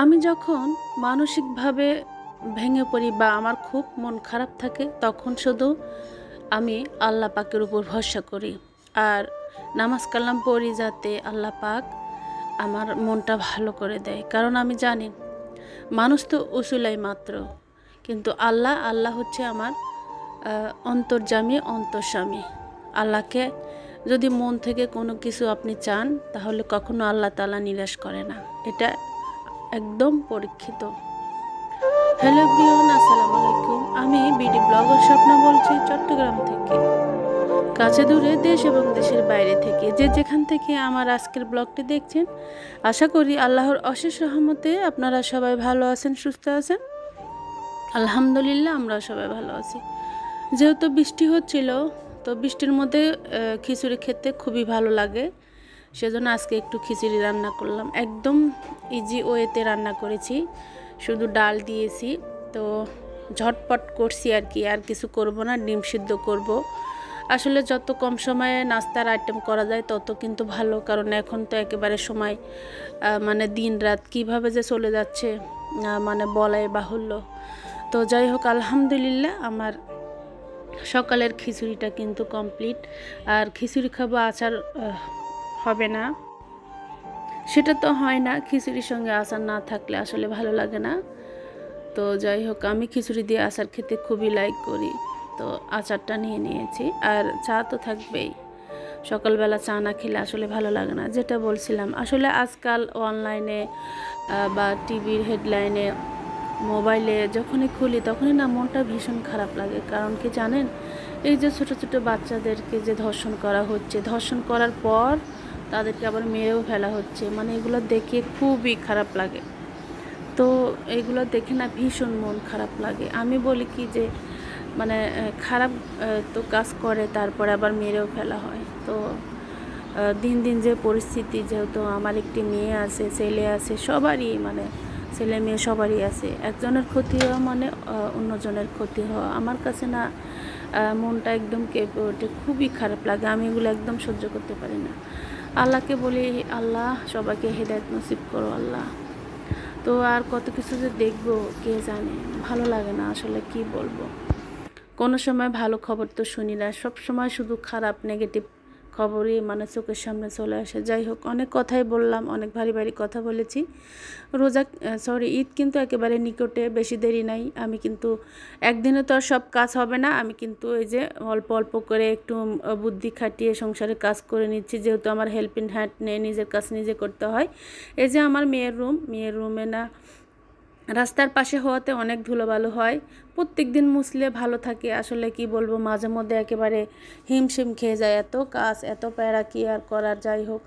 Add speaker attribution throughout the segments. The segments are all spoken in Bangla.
Speaker 1: আমি যখন মানসিকভাবে ভেঙে পড়ি বা আমার খুব মন খারাপ থাকে তখন শুধু আমি আল্লাহ পাকের উপর ভরসা করি আর নামাজ কালাম পড়ি যাতে আল্লাহ পাক আমার মনটা ভালো করে দেয়। কারণ আমি জানি মানুষ তো উসুলাই মাত্র, কিন্তু আল্লাহ আল্লাহ হচ্ছে আমার অন্তর্যামী অন্তর্স্বামী। আল্লাহকে যদি মন থেকে কোনো কিছু আপনি চান তাহলে কখনো আল্লাহ তাআলা নিরাশ করে না, এটা একদম পরীক্ষিত। হ্যালো এভরিওয়ান, আসসালামু আলাইকুম। আমি বিডি ব্লগার স্বপ্না বলছি চট্টগ্রাম থেকে। কাছে দূরে দেশ এবং দেশের বাইরে থেকে যে যেখান থেকে আমার আজকের ব্লগটি দেখছেন, আশা করি আল্লাহর অশেষ রহমতে আপনারা সবাই ভালো আছেন, সুস্থ আছেন। আলহামদুলিল্লাহ, আমরা সবাই ভালো আছি। যেহেতু বৃষ্টি হচ্ছিল, তো বৃষ্টির মধ্যে খিচুড়ি খেতে খুবই ভালো লাগে, সেজন্য আজকে একটু খিচুড়ি রান্না করলাম। একদম ইজি ওয়েতে রান্না করেছি, শুধু ডাল দিয়েছি, তো ঝটপট করছি আর কি, আর কিছু করব না। ডিম সিদ্ধ করব। আসলে যত কম সময়ে নাস্তার আইটেম করা যায় তত কিন্তু ভালো, কারণ এখন তো একেবারে সময় মানে দিন রাত কীভাবে যে চলে যাচ্ছে মানে বলাই বাহুল্য। তো যাই হোক, আলহামদুলিল্লাহ আমার সকালের খিচুড়িটা কিন্তু কমপ্লিট। আর খিচুড়ি খাবো, আচার হবে না, সেটা তো হয় না। খিচুড়ির সঙ্গে আচার না থাকলে আসলে ভালো লাগে না। তো যাই হোক, আমি খিচুড়ি দিয়ে আচার খেতে খুবই লাইক করি, তো আচারটা নিয়ে নিয়েছি। আর চা তো থাকবেই, সকালবেলা চা না খেলে আসলে ভালো লাগে না। যেটা বলছিলাম, আসলে আজকাল অনলাইনে বা টিভির হেডলাইনে, মোবাইলে যখনই খুলি তখনই না মনটা ভীষণ খারাপ লাগে। কারণ কি জানেন, এই যে ছোট ছোট বাচ্চাদেরকে যে ধর্ষণ করা হচ্ছে, ধর্ষণ করার পর তাদেরকে আবার মেরেও ফেলা হচ্ছে, মানে এগুলো দেখে খুবই খারাপ লাগে। তো এগুলো দেখে না ভীষণ মন খারাপ লাগে। আমি বলি কি যে মানে খারাপ তো কাজ করে তারপরে আবার মেরেও ফেলা হয়। তো দিন দিন যে পরিস্থিতি, যেহেতু আমার একটি মেয়ে আছে, ছেলে আছে, সবারই মানে ছেলে মেয়ে সবারই আছে, একজনের ক্ষতি হওয়া মানে অন্যজনের ক্ষতি হওয়া, আমার কাছে না মনটা একদম কেঁপে ওঠে, খুবই খারাপ লাগে। আমি এগুলো একদম সহ্য করতে পারি না। আল্লাহকে বলি, আল্লাহ সবাইকে হেদায়েত নসিব করো আল্লাহ। তো আর কত কিছু যে দেখবো কে জানে, ভালো লাগে না আসলে, কি বলবো। কোনো সময় ভালো খবর তো শুনি না, সব সময় শুধু খারাপ নেগেটিভ খবরই মানে চোখের সামনে চলে আসে। যাই হোক, অনেক কথাই বললাম, অনেক ভারী ভারী কথা বলেছি। ঈদ কিন্তু একেবারে নিকটে, বেশি দেরি নাই। আমি কিন্তু একদিনে তো আর সব কাজ হবে না। আমি কিন্তু এই যে অল্প অল্প করে একটু বুদ্ধি খাটিয়ে সংসারে কাজ করে নিচ্ছি, যেহেতু আমার হেল্পিং হ্যান্ড নেই, নিজের কাজ নিজে করতে হয়। এই যে আমার মেয়ের রুমে না রাস্তার পাশে হওয়াতে অনেক ধুলোবালু হয়, প্রত্যেক দিন মুছলে ভালো থাকে। আসলে কি বলবো, মাঝে মধ্যে একেবারে হিমশিম খেয়ে যায়, এত কাজ এত প্যারা কি আর করার। যাই হোক,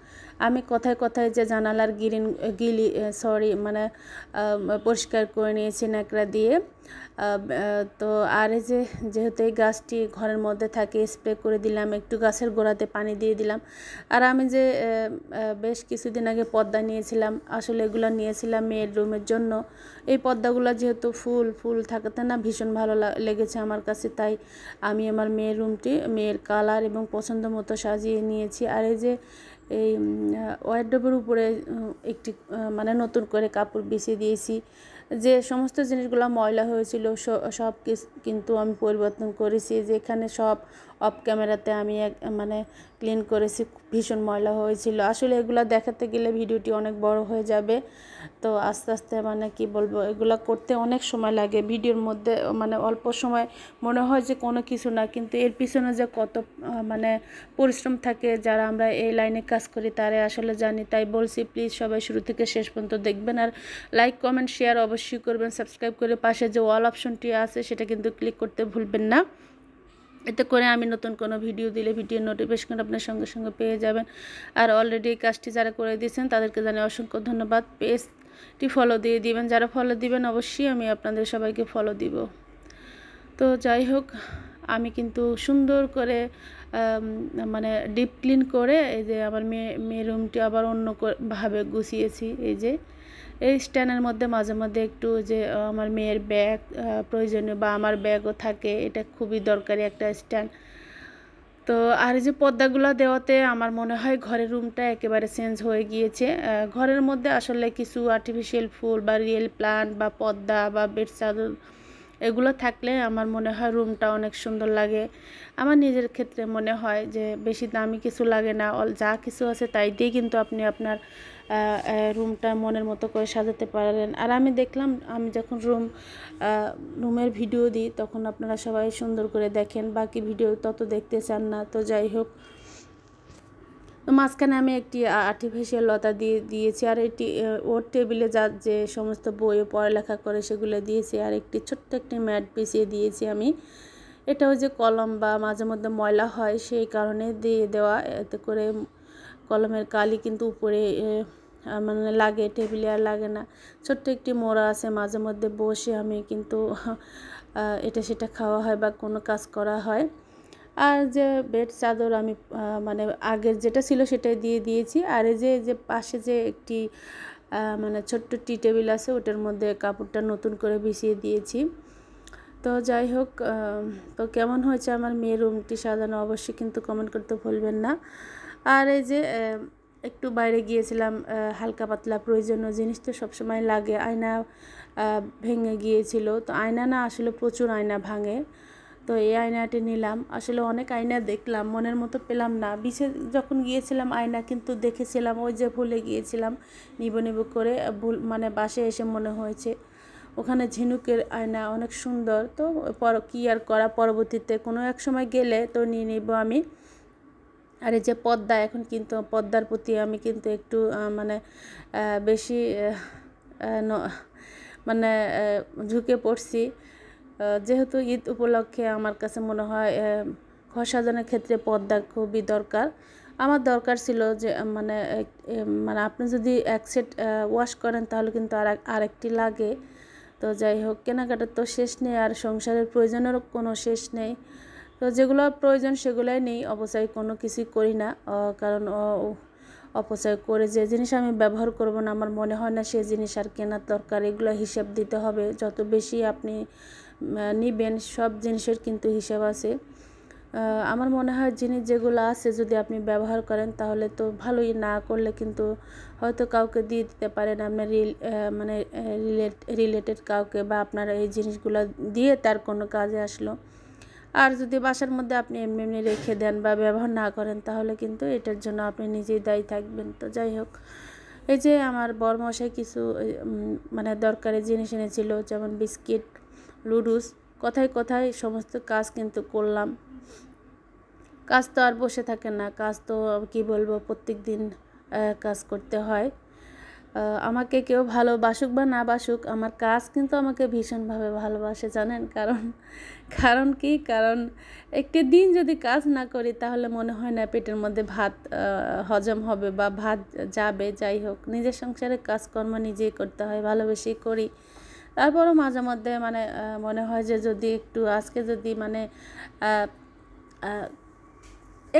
Speaker 1: আমি কথায় কথায় যে জানালার মানে পরিষ্কার করে নিয়েছি ন্যাকড়া দিয়ে। তো আর এই যে যেহেতু এই গাছটি ঘরের মধ্যে থাকে, স্প্রে করে দিলাম, একটু গাছের গোড়াতে পানি দিয়ে দিলাম। আর আমি যে বেশ কিছুদিন আগে পর্দা নিয়েছিলাম, আসলে এগুলো নিয়েছিলাম মেয়ের রুমের জন্য। এই পর্দাগুলো যেহেতু ফুল ফুল থাকাতে না ভীষণ ভালো লেগেছে আমার কাছে, তাই আমি আমার মেয়ের রুমটি মেয়ের কালার এবং পছন্দ মতো সাজিয়ে নিয়েছি। আর এই যে এই ওয়ারড্রোবের উপরে একটি মানে নতুন করে কাপড় বিছিয়ে দিয়েছি। যে সমস্ত জিনিসগুলো ময়লা হয়েছিল সব কিন্তু আমি পরিবর্তন করেছি। যেখানে সব অফ ক্যামেরাতে আমি মানে ক্লিন করেছি, ভীষণ ময়লা হয়েছিল। আসলে এগুলো দেখাতে গেলে ভিডিওটি অনেক বড় হয়ে যাবে, তো আস্তে আস্তে মানে কি বলবো, এগুলো করতে অনেক সময় লাগে। ভিডিওর মধ্যে মানে অল্প সময় মনে হয় যে কোনো কিছু না, কিন্তু এর পিছনে যে কত মানে পরিশ্রম থাকে, যারা আমরা এই লাইনে কাজ করি তারা আসলে জানি। তাই বলছি, প্লিজ সবাই শুরু থেকে শেষ পর্যন্ত দেখবেন, আর লাইক কমেন্ট শেয়ার অবশ্যই করবেন। সাবস্ক্রাইব করে পাশে যে অল অপশনটি আছে সেটা কিন্তু ক্লিক করতে ভুলবেন না, এতে করে আমি নতুন কোনো ভিডিও দিলে ভিডিওর নোটিফিকেশন আপনার সঙ্গে সঙ্গে পেয়ে যাবেন। আর অলরেডি এই কাজটি যারা করে দিয়েছেন তাদেরকে জানাই অসংখ্য ধন্যবাদ। পেজটি ফলো দিয়ে দিবেন, যারা ফলো দিবেন অবশ্যই আমি আপনাদের সবাইকে ফলো দিব। তো যাই হোক, আমি কিন্তু সুন্দর করে মানে ডিপ ক্লিন করে এই যে আমার মেয়ের রুমটি আবার অন্যভাবে গুছিয়েছি। এই যে এই স্ট্যান্ডের মধ্যে মাঝে মধ্যে একটু যে আমার মেয়ের ব্যাগ প্রয়োজনীয় বা আমার ব্যাগও থাকে, এটা খুবই দরকারি একটা স্ট্যান্ড। তো তো আর এই যে পর্দাগুলো দেওয়াতে আমার মনে হয় ঘরের রুমটা একেবারে চেঞ্জ হয়ে গিয়েছে। ঘরের মধ্যে আসলে কিছু আর্টিফিশিয়াল ফুল বা রিয়েল প্লান্ট বা পর্দা বা বেড চাদর এগুলো থাকলে আমার মনে হয় রুমটা অনেক সুন্দর লাগে। আমার নিজের ক্ষেত্রে মনে হয় যে বেশি দামি কিছু লাগে না, যা কিছু আছে তাই দিয়ে কিন্তু আপনি আপনার রুমটা মনের মতো করে সাজাতে পারেন। আর আমি দেখলাম, আমি যখন রুমের ভিডিও দিই তখন আপনারা সবাই সুন্দর করে দেখেন, বাকি ভিডিও তত দেখতে চান না। তো যাই হোক, মাঝখানে আমি একটি আর্টিফিশিয়াল লতা দিয়েছি, আর এটি ওর টেবিলে যে সমস্ত বই পড়ালেখা করে সেগুলো দিয়েছি, আর একটি ছোট্ট একটি ম্যাট বিছিয়ে দিয়েছি আমি। এটাও যে কলম বা মাঝে মধ্যে ময়লা হয় সেই কারণে দিয়ে দেওয়া, এতে করে কলমের কালি কিন্তু উপরে মানে লাগে, টেবিলে আর লাগে না। ছোট্ট একটি মোড়া আছে, মাঝে মধ্যে বসে আমি কিন্তু এটা সেটা খাওয়া হয় বা কোনো কাজ করা হয়। আর যে বেড চাদর আমি মানে আগের যেটা ছিল সেটাই দিয়ে দিয়েছি। আর এই যে পাশে যে একটি মানে ছোট্ট টি টেবিল আছে, ওটার মধ্যে কাপড়টা নতুন করে বিছিয়ে দিয়েছি। তো যাই হোক, তো কেমন হয়েছে আমার মেয়ের রুমটি সাজানো অবশ্যই কিন্তু কমেন্ট করতে ভুলবেন না। আর এই যে একটু বাইরে গিয়েছিলাম, হালকা পাতলা প্রয়োজনীয় জিনিস তো সবসময় লাগে। আয়না ভেঙে গিয়েছিল, তো আয়না না আসলে প্রচুর আয়না ভাঙে। তো এই আয়নাটি নিলাম, আসলে অনেক আয়না দেখলাম, মনের মতো পেলাম না। বিচে যখন গিয়েছিলাম আয়না কিন্তু দেখেছিলাম, ওই যে ভুলে গিয়েছিলাম নিব করে, মানে বাসে এসে মনে হয়েছে ওখানে ঝিনুকের আয়না অনেক সুন্দর। তো কি আর করা, পরবর্তীতে কোনো এক সময় গেলে তো নিয়ে নিব আমি। আর এই যে পর্দা, এখন কিন্তু পর্দার প্রতি আমি কিন্তু একটু মানে বেশি মানে ঝুঁকে পড়ছি। যেহেতু ঈদ উপলক্ষে আমার কাছে মনে হয় ঘর সাজানোর ক্ষেত্রে পর্দা খুবই দরকার। আমার দরকার ছিল যে মানে মানে আপনি যদি এক সেট ওয়াশ করেন তাহলে কিন্তু আরেকটি লাগে। তো যাই হোক, কেনাকাটার তো শেষ নেই, আর সংসারের প্রয়োজনেরও কোনো শেষ নেই। তো যেগুলো প্রয়োজন সেগুলোই নেই, অপচয় কোনো কিছুই করি না। কারণ অপচয় করে যে জিনিস আমি ব্যবহার করব না, আমার মনে হয় না সে জিনিস আর কেনার দরকার। এগুলো হিসাব দিতে হবে, যত বেশি আপনি নিবেন সব জিনিসের কিন্তু হিসাব আছে। আমার মনে হয় জিনিস যেগুলো আছে যদি আপনি ব্যবহার করেন তাহলে তো ভালোই, না করলে কিন্তু হয়তো কাউকে দিয়ে দিতে পারেন, আপনার মানে রিলেটেড কাউকে, বা আপনারা এই জিনিসগুলো দিয়ে তার কোনো কাজে আসলো। আর যদি বাসার মধ্যে আপনি এমনি এমনি রেখে দেন বা ব্যবহার না করেন তাহলে কিন্তু এটার জন্য আপনি নিজেই দায়ী থাকবেন। তো যাই হোক, এই যে আমার বরমশাই কিছু মানে দরকারি জিনিস এনেছিল, যেমন বিস্কিট, লুডুস, কথায় কথায় সমস্ত কাজ কিন্তু করলাম। কাজ তো আর বসে থাকে না, কাজ তো কি বলবো, প্রত্যেক দিন কাজ করতে হয়। আমাকে কেউ ভালোবাসুক বা না বাসুক, আমার কাজ কিন্তু আমাকে ভীষণভাবে ভালোবাসে, জানেন কারণ কারণ একটি দিন যদি কাজ না করি তাহলে মনে হয় না পেটের মধ্যে ভাত হজম হবে বা ভাত যাবে। যাই হোক, নিজের সংসারে কাজকর্ম নিজেই করতে হয়, ভালোবেসেই করি। তারপরও মাঝে মধ্যে মানে মনে হয় যে যদি একটু আজকে যদি মানে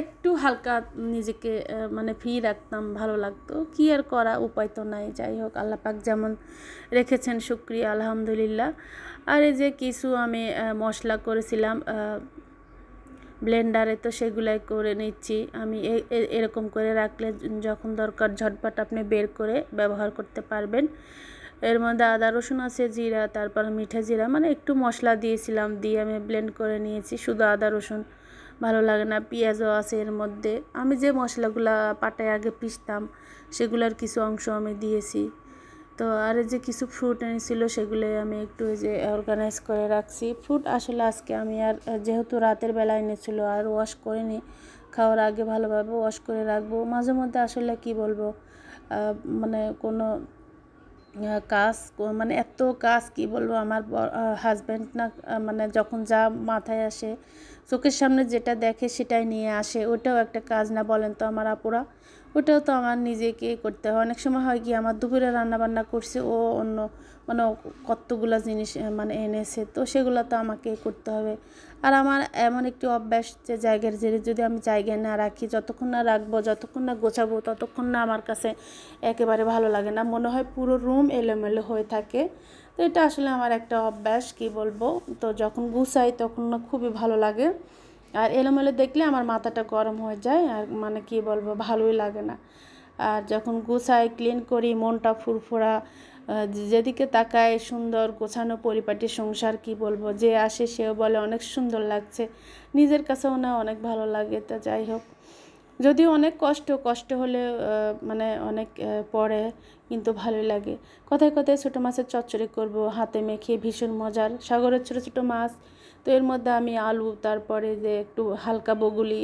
Speaker 1: একটু হালকা নিজেকে মানে ফ্রি রাখতাম, ভালো লাগতো। কি আর করা, উপায় তো নাই। যাই হোক, আল্লাহ পাক যেমন রেখেছেন শুকরিয়া, আলহামদুলিল্লাহ। আর এই যে কিছু আমি মশলা করেছিলাম ব্লেন্ডারে, তো সেগুলাই করে নিচ্ছি আমি। এরকম করে রাখলে যখন দরকার ঝটপট আপনি বের করে ব্যবহার করতে পারবেন। এর মধ্যে আদা রসুন আছে, জিরা, তারপর মিঠা জিরা, মানে একটু মশলা দিয়েছিলাম, দিয়ে আমি ব্লেন্ড করে নিয়েছি। শুধু আদা রসুন ভালো লাগে না, পেঁয়াজও আছে এর মধ্যে। আমি যে মশলাগুলো পাটায় আগে পিষতাম সেগুলোর কিছু অংশ আমি দিয়েছি। তো আর যে কিছু ফ্রুট এনেছিল সেগুলো আমি একটু যে অর্গানাইজ করে রাখছি। ফ্রুট আসলে আজকে আমি আর যেহেতু রাতের বেলা এনেছিল আর ওয়াশ করিনি, খাওয়ার আগে ভালোভাবে ওয়াশ করে রাখবো। মাঝে মধ্যে আসলে কি বলবো, মানে কোনো কাজ, মানে এত কাজ কি বলবো, আমার হাজব্যান্ড না মানে যখন যা মাথায় আসে, চোখের সামনে যেটা দেখে সেটাই নিয়ে আসে, ওটাও একটা কাজ না বলেন তো আমার আপুরা? ওটাও তো আমার নিজেকে করতে হয়। অনেক সময় হয় কি, আমার দুপুরে রান্নাবান্না করছে, ও অন্য মানে কতগুলো জিনিস মানে এনেছে, তো সেগুলো তো আমাকে করতে হবে। আর আমার এমন একটি অভ্যাস যে জায়গার জেরে যদি আমি জায়গায় না রাখি, যতক্ষণ না রাখবো, যতক্ষণ না গোছাবো, ততক্ষণ না আমার কাছে একেবারে ভালো লাগে না, মনে হয় পুরো রুম এলোমেলো হয়ে থাকে। তো এটা আসলে আমার একটা অভ্যাস, কি বলবো। তো যখন গুছাই তখন না খুবই ভালো লাগে। আর এলোমেলো দেখলে আমার মাথাটা গরম হয়ে যায়, আর মানে কি বলবো, ভালোই লাগে না। আর যখন গুছাই ক্লিন করি মনটা ফুরফুরা, যেদিকে তাকায় সুন্দর গোছানো পরিপাটি সংসার, কি বলবো, যে আসে সেও বলে অনেক সুন্দর লাগছে, নিজের কাছেও না অনেক ভালো লাগে। তো যাই হোক, যদিও অনেক কষ্ট হলে মানে অনেক পরে, কিন্তু ভালোই লাগে। কথায় কথায় ছোটো মাছের চচ্চড়ি করব, হাতে মেখে, ভীষণ মজার, সাগরের ছোটো ছোটো মাছ। তো এর মধ্যে আমি আলু, তারপরে যে একটু হালকা বগুলি,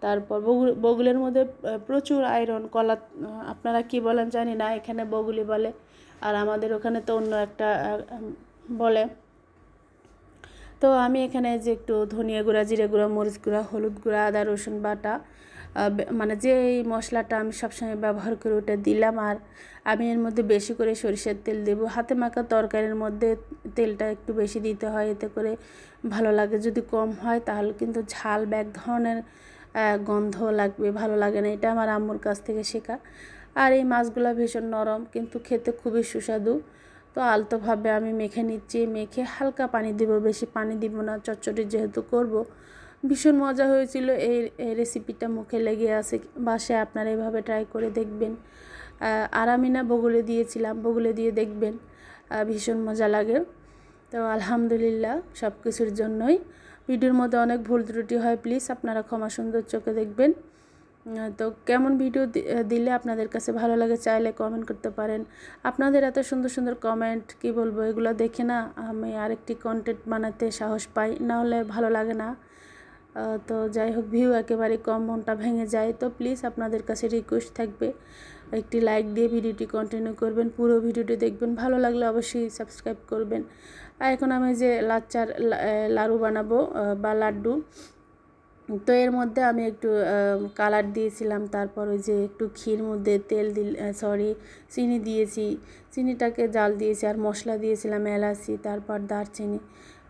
Speaker 1: তারপর বগুলের মধ্যে প্রচুর আয়রন, কলা আপনারা কি বলেন জানি না, এখানে বগুলি বলে, আর আমাদের ওখানে তো অন্য একটা বলে। তো আমি এখানে যে একটু ধনিয়া গুঁড়া, জিরে গুঁড়া, মরিচ গুঁড়া, হলুদ গুঁড়া, আদা রসুন বাটা, মানে যে এই মশলাটা আমি সবসময় ব্যবহার করে ওটা দিলাম। আর আমি এর মধ্যে বেশি করে সরিষার তেল দেবো। হাতে মাখা তরকারির মধ্যে তেলটা একটু বেশি দিতে হয়, এতে করে ভালো লাগে। যদি কম হয় তাহলে কিন্তু ঝাল বা এক ধরনের গন্ধ লাগবে, ভালো লাগে না। এটা আমার আম্মুর কাছ থেকে শেখা। আর এই মাছগুলো ভীষণ নরম, কিন্তু খেতে খুবই সুস্বাদু। তো আলতোভাবে আমি মেখে নিচ্ছি, মেখে হালকা পানি দেব, বেশি পানি দিব না, চচ্চড়ি যেহেতু করব। ভীষণ মজা হয়েছিল। এই রেসিপিটা মুখে লেগে আছে, বাসায় আপনারা এভাবে ট্রাই করে দেখবেন। আর আমি না বগুলে দিয়েছিলাম, বগুলে দিয়ে দেখবেন, ভীষণ মজা লাগে। তো আলহামদুলিল্লাহ, সব কিছুর জন্যই ভিডিওর মধ্যে অনেক ভুল ত্রুটি হয়, প্লিজ আপনারা ক্ষমা সুন্দর চোখে দেখবেন। তো কেমন ভিডিও দিলে আপনাদের কাছে ভালো লাগে চাইলে কমেন্ট করতে পারেন। আপনাদের এত সুন্দর সুন্দর কমেন্ট, কি বলবো, এগুলো দেখে না আমি আরেকটি কন্টেন্ট বানাতে সাহস পাই, না হলে ভালো লাগে না। তো যাই হোক, ভিউ একেবারে কম, মনটা ভেঙে যায়। তো প্লিজ আপনাদের কাছে রিকোয়েস্ট থাকবে, একটি লাইক দিয়ে ভিডিওটি কন্টিনিউ করবেন, পুরো ভিডিওটি দেখবেন, ভালো লাগলে অবশ্যই সাবস্ক্রাইব করবেন। আর এখন আমি যে লাচ্চার লাড়ু বানাবো বা লাড্ডু, তো এর মধ্যে আমি একটু কালার দিয়েছিলাম, তারপর ওই যে একটু ঘির মধ্যে চিনি দিয়েছি, চিনিটাকে জাল দিয়েছি, আর মশলা দিয়েছিলাম এলাচি, তারপর দারচিনি,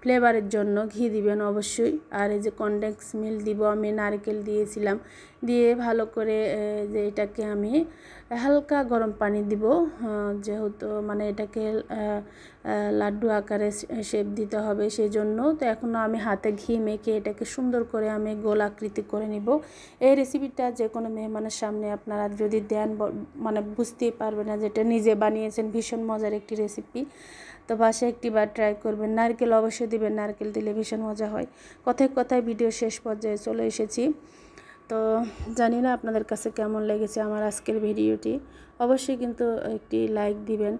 Speaker 1: ফ্লেভারের জন্য ঘি দিবেন অবশ্যই। আর এই যে কনডেন্স মিল্ক দিব, আমি নারকেল দিয়েছিলাম, দিয়ে ভালো করে যে এটাকে আমি হালকা গরম পানি দিব, যেহেতু মানে এটাকে লাড্ডু আকারে শেপ দিতে হবে সেই জন্য। তো এখনও আমি হাতে ঘি মেখে এটাকে সুন্দর করে আমি গোল আকৃতি করে নিব। এই রেসিপিটা যে কোনো মেহমানের সামনে আপনারা যদি দেন, মানে বুঝতেই পারবে না যেটা নিজে বানিয়েছেন। ভীষণ মজার একটি রেসিপি, তো বাসায় একটিবার ট্রাই করবেন। নারকেল অবশ্যই দিবেন, নারকেল দিলে ভীষণ মজা হয়। কথায় কথায় ভিডিও শেষ পর্যায়ে চলে এসেছি। তো জানি না আপনাদের কাছে কেমন লেগেছে আমার আজকের ভিডিওটি, অবশ্যই কিন্তু একটি লাইক দিবেন।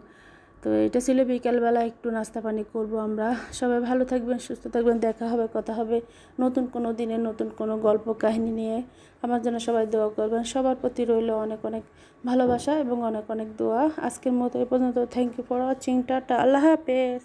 Speaker 1: তো এটা ছিল বিকালবেলা একটু নাস্তা পানি করব আমরা। সবাই ভালো থাকবেন, সুস্থ থাকবেন, দেখা হবে, কথা হবে নতুন কোনো দিনে, নতুন কোনো গল্প কাহিনী নিয়ে। আমার জন্য সবাই দোয়া করবেন। সবার প্রতি রইল অনেক অনেক ভালোবাসা এবং অনেক অনেক দোয়া। আজকের মতো এ পর্যন্ত। Thank you for watching. Tata, আল্লাহ হাফেজ।